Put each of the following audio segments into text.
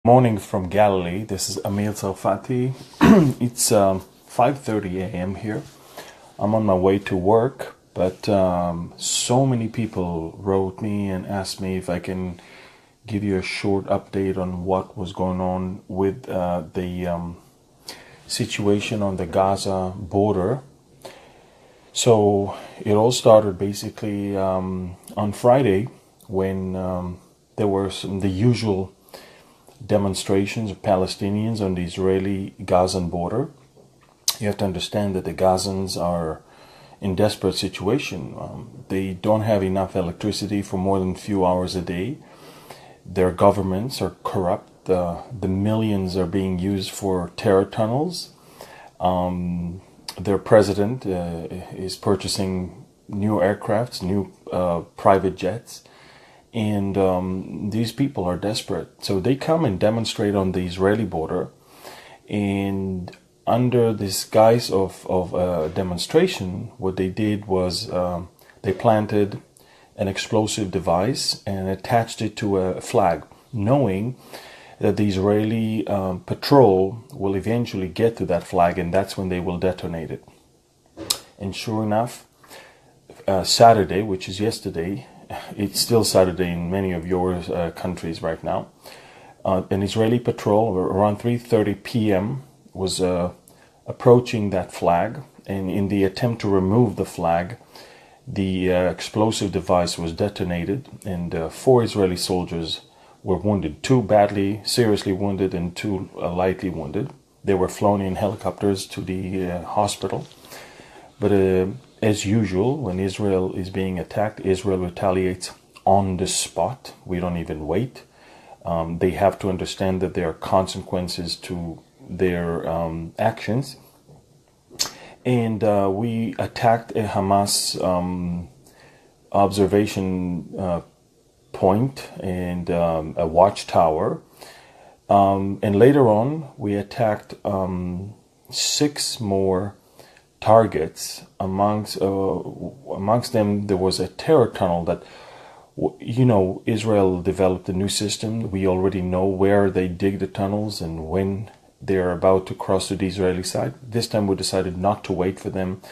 Morning from Galilee. This is Amir Salfati. It's 5:30 a.m. here. I'm on my way to work, but so many people wrote me and asked me if I can give you a short update on what was going on with the situation on the Gaza border. So it all started basically on Friday when there were the usual demonstrations of Palestinians on the Israeli-Gazan border. You have to understand that the Gazans are in desperate situation. They don't have enough electricity for more than a few hours a day. Their governments are corrupt. The millions are being used for terror tunnels. Their president is purchasing new aircrafts, new private jets. And these people are desperate. So they come and demonstrate on the Israeli border. And under this guise of demonstration, what they did was they planted an explosive device and attached it to a flag, knowing that the Israeli patrol will eventually get to that flag, and that's when they will detonate it. And sure enough, Saturday, which is yesterday, it's still Saturday in many of your countries right now. An Israeli patrol around 3:30 p.m. was approaching that flag, and in the attempt to remove the flag, the explosive device was detonated, and 4 Israeli soldiers were wounded, 2 badly, seriously wounded, and 2 lightly wounded. They were flown in helicopters to the hospital. But as usual, when Israel is being attacked, Israel retaliates on the spot. We don't even wait. They have to understand that there are consequences to their actions. And we attacked a Hamas observation point and a watchtower. And later on, we attacked 6 more targets. Amongst them there was a terror tunnel that, Israel developed a new system. We already know where they dig the tunnels and when they're about to cross to the Israeli side. This time we decided not to wait for them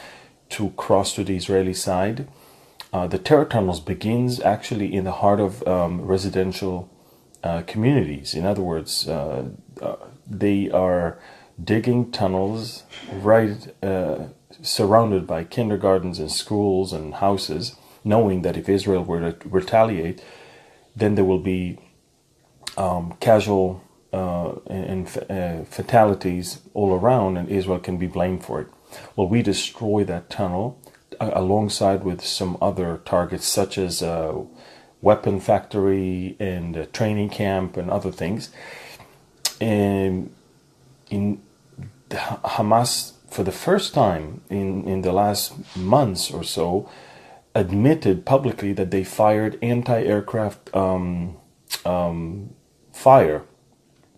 to cross to the Israeli side. The terror tunnels begins actually in the heart of residential communities. In other words, they are digging tunnels right surrounded by kindergartens and schools and houses, knowing that if Israel were to retaliate, then there will be casual and fatalities all around, and Israel can be blamed for it. Well, we destroy that tunnel alongside with some other targets, such as a weapon factory and a training camp and other things. And in Hamas, for the first time in the last months or so, admitted publicly that they fired anti-aircraft fire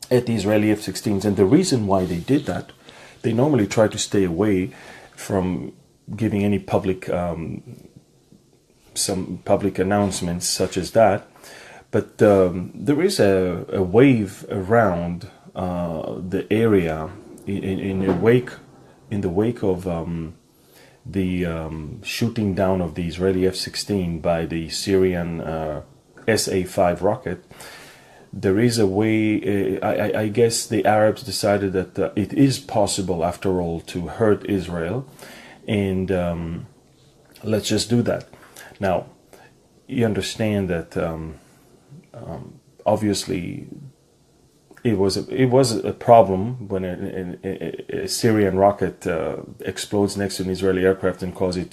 at the Israeli F-16s. And the reason why they did that, they normally try to stay away from giving any public some public announcements such as that. But there is a wave around the area in the wake of the shooting down of the Israeli F-16 by the Syrian SA-5 rocket. There is a way, I guess the Arabs decided that it is possible after all to hurt Israel, and let's just do that. Now, you understand that obviously it was a problem when a Syrian rocket explodes next to an Israeli aircraft and causes it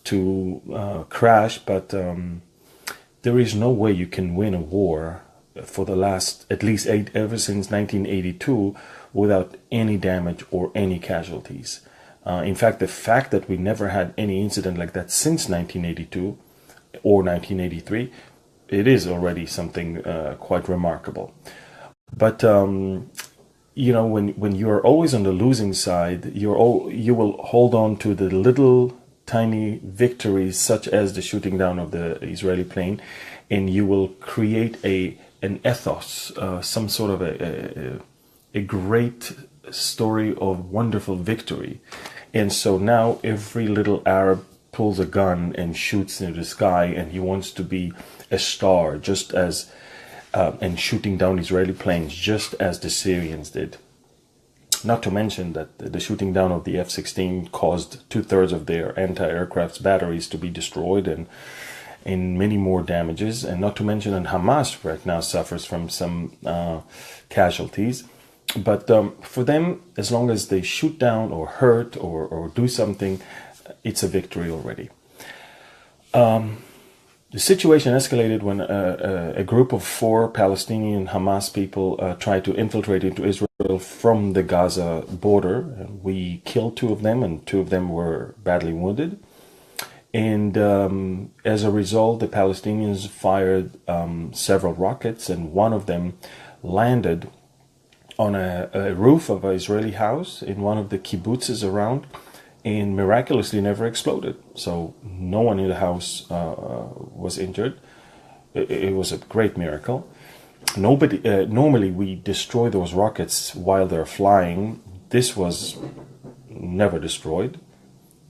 to crash. But there is no way you can win a war for the last at least ever since 1982 without any damage or any casualties. In fact, the fact that we never had any incident like that since 1982 or 1983, it is already something quite remarkable. But when you are always on the losing side, you will hold on to the little tiny victories, such as the shooting down of the Israeli plane, and you will create a an ethos, some sort of a great story of wonderful victory. And so now every little Arab pulls a gun and shoots into the sky, and he wants to be a star, just as and shooting down Israeli planes, just as the Syrians did. Not to mention that the shooting down of the F-16 caused 2/3 of their anti-aircraft batteries to be destroyed, and many more damages. And not to mention that Hamas right now suffers from some casualties. But for them, as long as they shoot down or hurt or do something, it's a victory already. The situation escalated when a group of 4 Palestinian Hamas people tried to infiltrate into Israel from the Gaza border. We killed 2 of them, and 2 of them were badly wounded. And as a result, the Palestinians fired several rockets, and one of them landed on a roof of an Israeli house in one of the kibbutzes around, and miraculously never exploded. So no one in the house was injured. It was a great miracle. Normally we destroy those rockets while they're flying. This was never destroyed,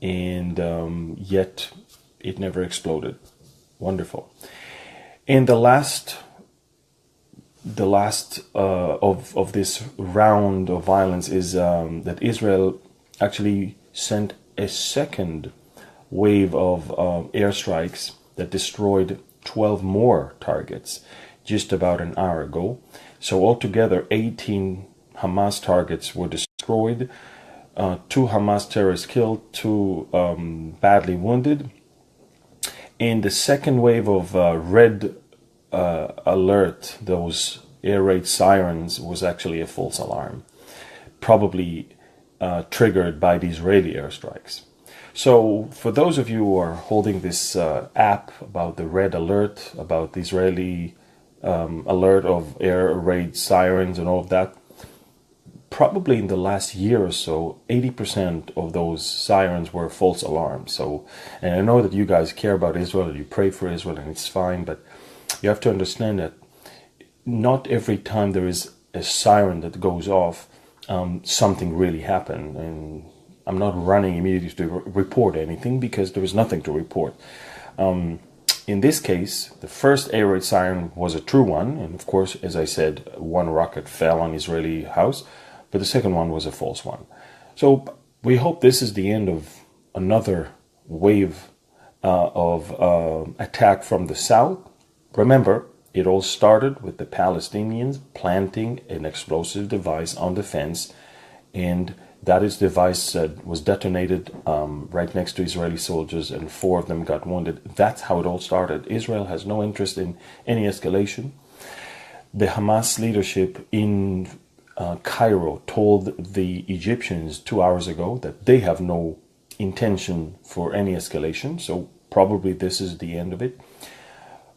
and yet it never exploded. Wonderful. And the last of this round of violence is that Israel actually sent a second wave of airstrikes that destroyed 12 more targets just about an hour ago. So altogether 18 Hamas targets were destroyed, 2 Hamas terrorists killed, 2 badly wounded. And the second wave of red alert, those air raid sirens, was actually a false alarm, probably triggered by the Israeli airstrikes. So for those of you who are holding this app about the red alert, about the Israeli alert of air raid sirens and all of that, probably in the last year or so, 80% of those sirens were false alarms. So, and I know that you guys care about Israel and you pray for Israel, and it's fine, but you have to understand that not every time there is a siren that goes off, something really happened. And I'm not running immediately to report anything because there is nothing to report. In this case, the first air raid siren was a true one, and of course, as I said, 1 rocket fell on Israeli house, but the second one was a false one. So we hope this is the end of another wave of attack from the south. Remember, it all started with the Palestinians planting an explosive device on the fence, and that is device that was detonated right next to Israeli soldiers, and 4 of them got wounded. That's how it all started. Israel has no interest in any escalation. The Hamas leadership in Cairo told the Egyptians 2 hours ago that they have no intention for any escalation, so probably this is the end of it.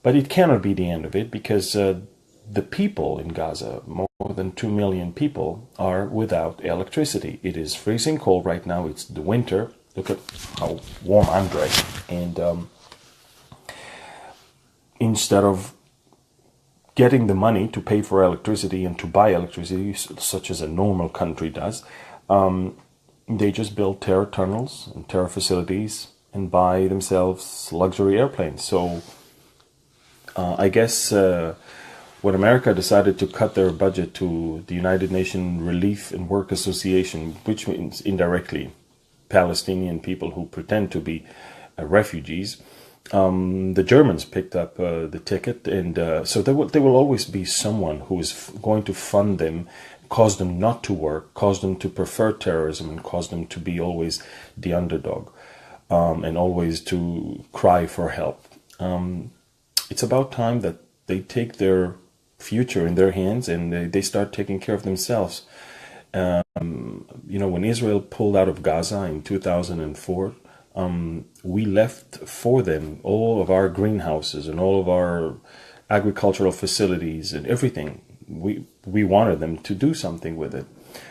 But it cannot be the end of it, because the people in Gaza, more than 2 million people, are without electricity. It is freezing cold right now. It's the winter. Look at how warm I'm dressed. And instead of getting the money to pay for electricity and to buy electricity, such as a normal country does, they just build terror tunnels and terror facilities and buy themselves luxury airplanes. So I guess when America decided to cut their budget to the United Nations Relief and Work Association, which means indirectly Palestinian people who pretend to be refugees, the Germans picked up the ticket, and so there will always be someone who is going to fund them, cause them not to work, cause them to prefer terrorism, and cause them to be always the underdog, and always to cry for help. It's about time that they take their future in their hands and they start taking care of themselves. When Israel pulled out of Gaza in 2004, we left for them all of our greenhouses and all of our agricultural facilities and everything. We wanted them to do something with it.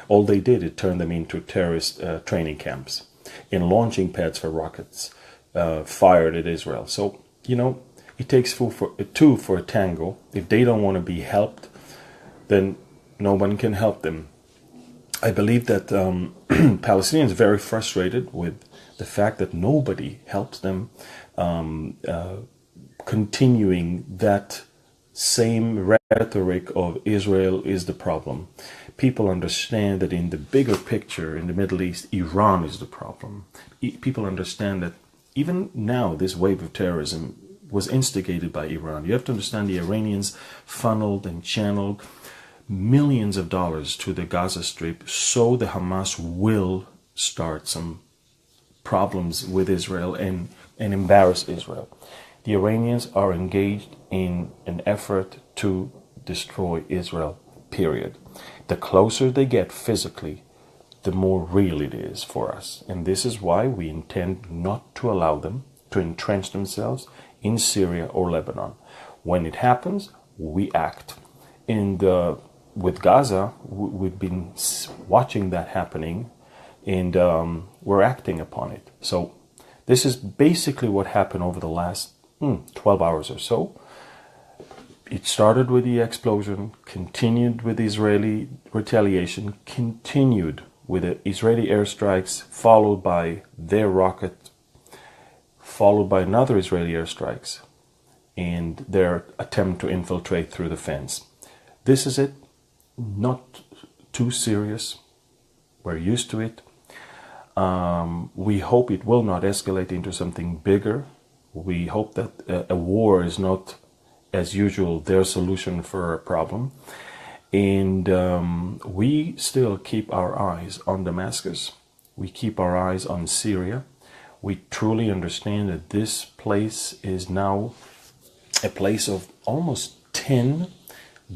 All they did is turn them into terrorist training camps and launching pads for rockets fired at Israel. So, It takes two for a tango. If they don't want to be helped, then no one can help them. I believe that Palestinians are very frustrated with the fact that nobody helps them continuing that same rhetoric of Israel is the problem. People understand that in the bigger picture in the Middle East, Iran is the problem. People understand that even now this wave of terrorism was instigated by Iran. You have to understand the Iranians funneled and channeled millions of dollars to the Gaza Strip so the Hamas will start some problems with Israel and embarrass Israel. The Iranians are engaged in an effort to destroy Israel, period. The closer they get physically, the more real it is for us. And this is why we intend not to allow them to entrench themselves in Syria or Lebanon. When it happens, we act. And with Gaza, we've been watching that happening, and we're acting upon it. So this is basically what happened over the last 12 hours or so. It started with the explosion, continued with Israeli retaliation, continued with the Israeli airstrikes, followed by their rocket, followed by another Israeli airstrikes, and their attempt to infiltrate through the fence. This is it. Not too serious. We're used to it. We hope it will not escalate into something bigger. We hope that a war is not, as usual, their solution for a problem. And we still keep our eyes on Damascus. We keep our eyes on Syria. We truly understand that this place is now a place of almost 10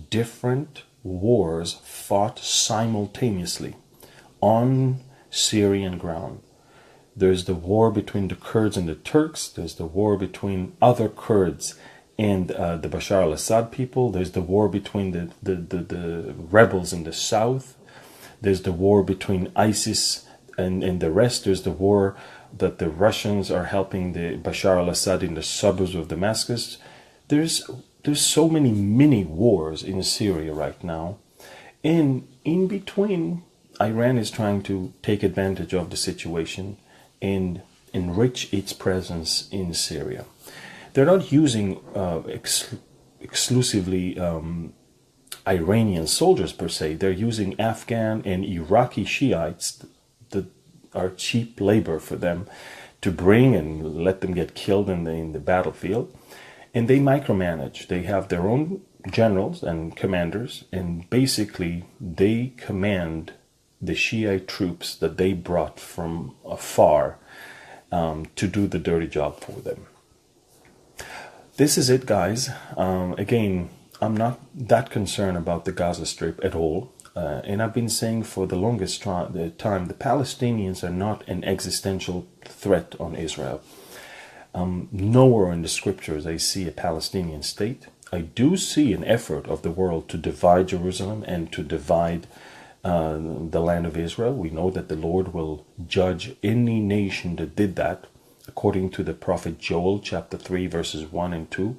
different wars fought simultaneously on Syrian ground. There's the war between the Kurds and the Turks. There's the war between other Kurds and the Bashar al-Assad people. There's the war between the rebels in the south. There's the war between ISIS and the rest. There's the war that the Russians are helping the Bashar al-Assad in the suburbs of Damascus. There's so many mini wars in Syria right now. And in between, Iran is trying to take advantage of the situation and enrich its presence in Syria. They're not using exclusively Iranian soldiers per se. They're using Afghan and Iraqi Shiites that are cheap labor for them to bring and let them get killed in the battlefield. And they micromanage. They have their own generals and commanders, and basically they command the Shiite troops that they brought from afar to do the dirty job for them. This is it, guys. Again, I'm not that concerned about the Gaza Strip at all. And I've been saying for the longest time, the Palestinians are not an existential threat on Israel. Nowhere in the scriptures I see a Palestinian state. I do see an effort of the world to divide Jerusalem and to divide the land of Israel. We know that the Lord will judge any nation that did that, according to the prophet Joel, chapter 3, verses 1 and 2.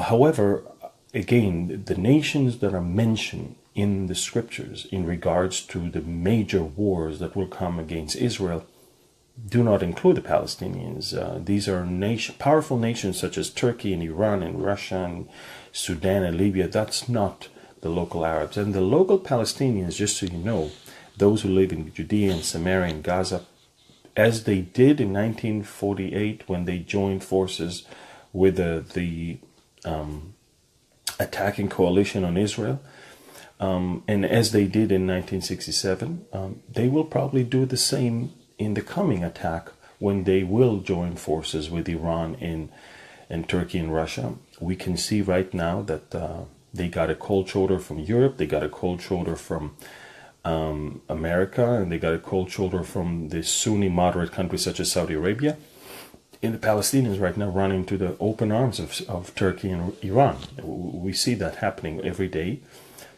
However, again, the nations that are mentioned in the scriptures in regards to the major wars that will come against Israel do not include the Palestinians. These are powerful nations such as Turkey and Iran and Russia and Sudan and Libya. That's not the local Arabs. And the local Palestinians, just so you know, those who live in Judea and Samaria and Gaza, as they did in 1948 when they joined forces with the attacking coalition on Israel, and as they did in 1967, they will probably do the same in the coming attack when they will join forces with Iran and Turkey and Russia. We can see right now that they got a cold shoulder from Europe, they got a cold shoulder from America, and they got a cold shoulder from the Sunni moderate countries such as Saudi Arabia. And the Palestinians right now run into the open arms of Turkey and Iran. We see that happening every day.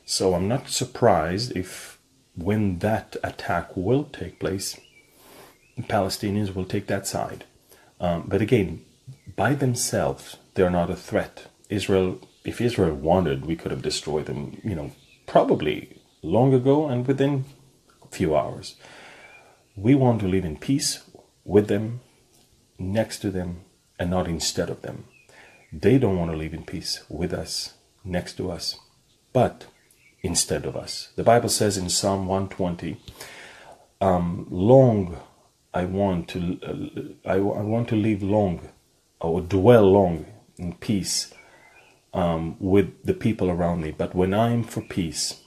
So I'm not surprised if when that attack will take place, Palestinians will take that side. But again, by themselves, They're not a threat. If Israel wanted, we could have destroyed them, probably long ago and within a few hours. We want to live in peace with them, next to them, and not instead of them. They don't want to live in peace with us, next to us, but instead of us. The Bible says in Psalm 120, long I want to live long, or dwell long in peace with the people around me. But when I'm for peace,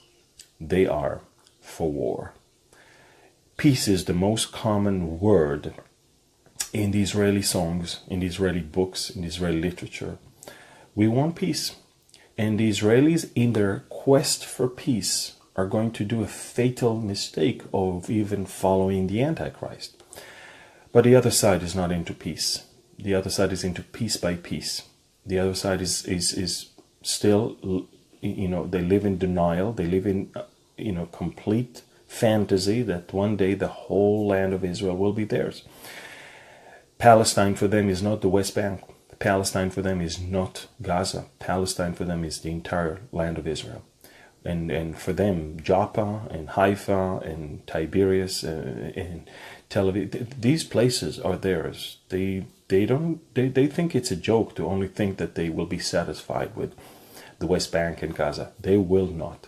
they are for war. Peace is the most common word in the Israeli songs, in the Israeli books, in the Israeli literature. We want peace. And the Israelis, in their quest for peace, are going to do a fatal mistake of even following the Antichrist. But the other side is not into peace. The other side is into piece by piece. The other side is still, they live in denial. They live in, complete fantasy that one day the whole land of Israel will be theirs. Palestine for them is not the West Bank. Palestine for them is not Gaza. Palestine for them is the entire land of Israel. And for them, Joppa and Haifa and Tiberias and Tel Aviv, these places are theirs. They think it's a joke to only think that they will be satisfied with the West Bank and Gaza. They will not.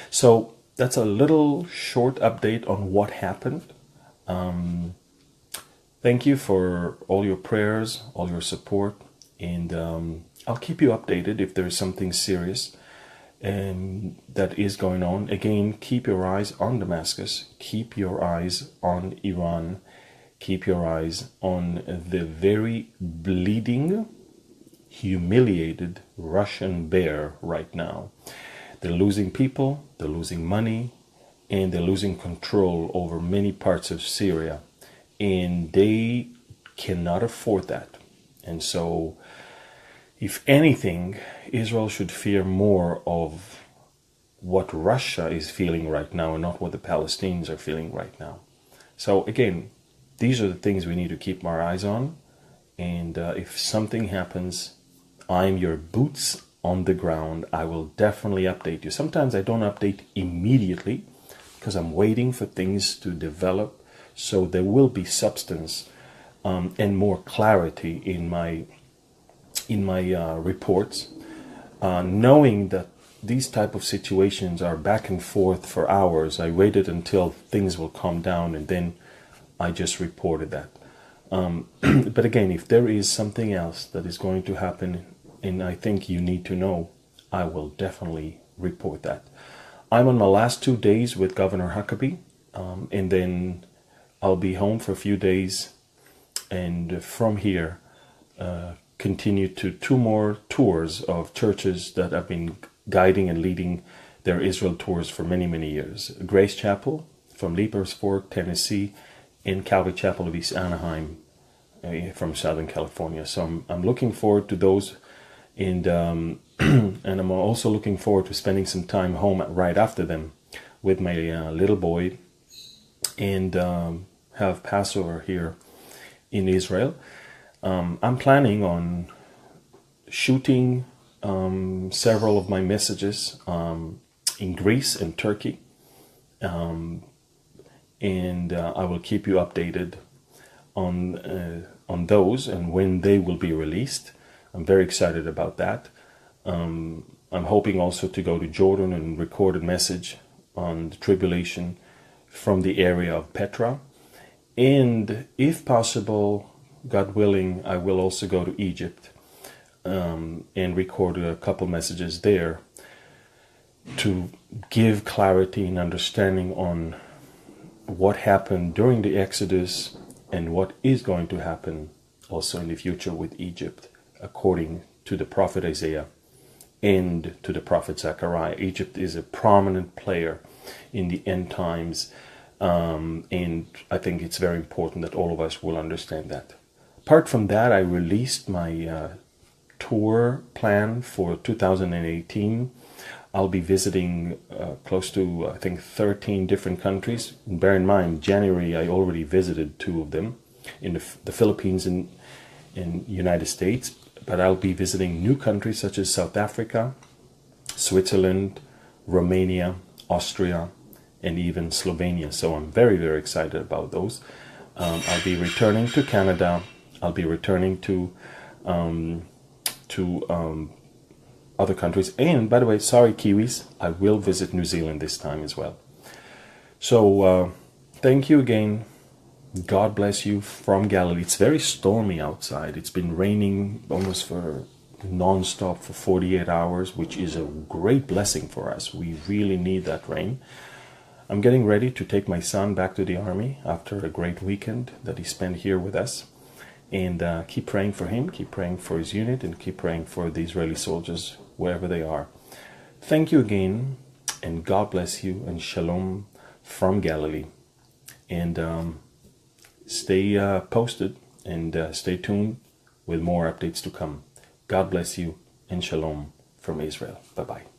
So that's a little short update on what happened. Thank you for all your prayers, all your support, and I'll keep you updated if there's something serious that is going on. Again, keep your eyes on Damascus, keep your eyes on Iran, keep your eyes on the very bleeding, humiliated Russian bear right now. They're losing people, they're losing money, and they're losing control over many parts of Syria. And they cannot afford that. And so, if anything, Israel should fear more of what Russia is feeling right now and not what the Palestinians are feeling right now. So again, these are the things we need to keep our eyes on. And if something happens, I'm your boots on the ground. I will definitely update you. Sometimes I don't update immediately because I'm waiting for things to develop. So there will be substance and more clarity in my reports, knowing that these type of situations are back and forth for hours. I waited until things will calm down and then I just reported that. But again, if there is something else that is going to happen and I think you need to know, I will definitely report that. I'm on my last 2 days with Governor Huckabee, and then I'll be home for a few days, and from here continue to 2 more tours of churches that I've been guiding and leading their Israel tours for many, many years. Grace Chapel from Leapers Fork, Tennessee, and Calvary Chapel of East Anaheim from Southern California. So I'm looking forward to those, and and I'm also looking forward to spending some time home right after them with my little boy, and have Passover here in Israel. I'm planning on shooting several of my messages in Greece and Turkey, and I will keep you updated on those and when they will be released. I'm very excited about that. I'm hoping also to go to Jordan and record a message on the tribulation from the area of Petra. And if possible, God willing, I will also go to Egypt and record a couple messages there to give clarity and understanding on what happened during the Exodus and what is going to happen also in the future with Egypt, according to the prophet Isaiah and to the prophet Zechariah. Egypt is a prominent player in the end times, and I think it's very important that all of us will understand that. Apart from that, I released my tour plan for 2018. I'll be visiting close to, I think, 13 different countries. And bear in mind, January I already visited 2 of them, in the Philippines and in United States. but I'll be visiting new countries such as South Africa, Switzerland, Romania, Austria, and even Slovenia. So I'm very, very excited about those. I'll be returning to Canada. I'll be returning to other countries. And by the way, sorry, Kiwis, I will visit New Zealand this time as well. So thank you again. God bless you from Galilee. It's very stormy outside. It's been raining almost for non-stop for 48 hours, which is a great blessing for us. We really need that rain. I'm getting ready to take my son back to the army after a great weekend that he spent here with us. And keep praying for him, keep praying for his unit, and keep praying for the Israeli soldiers wherever they are. Thank you again, and God bless you, and shalom from Galilee. And stay posted and stay tuned with more updates to come. God bless you, and shalom from Israel. Bye-bye.